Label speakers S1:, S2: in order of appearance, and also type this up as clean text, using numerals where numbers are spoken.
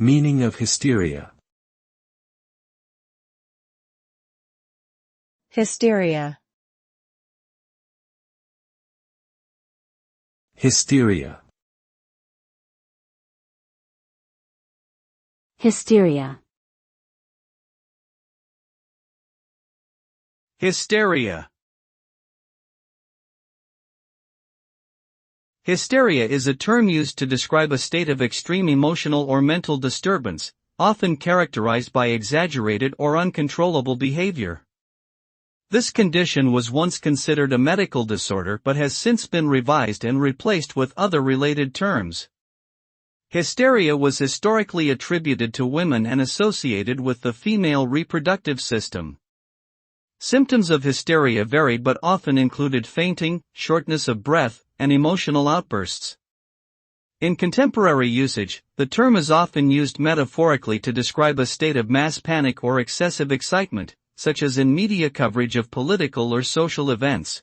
S1: Meaning of hysteria.
S2: Hysteria.
S1: Hysteria.
S3: Hysteria.
S4: Hysteria. Hysteria is a term used to describe a state of extreme emotional or mental disturbance, often characterized by exaggerated or uncontrollable behavior. This condition was once considered a medical disorder but has since been revised and replaced with other related terms. Hysteria was historically attributed to women and associated with the female reproductive system. Symptoms of hysteria varied but often included fainting, shortness of breath, and emotional outbursts. In contemporary usage, the term is often used metaphorically to describe a state of mass panic or excessive excitement, such as in media coverage of political or social events.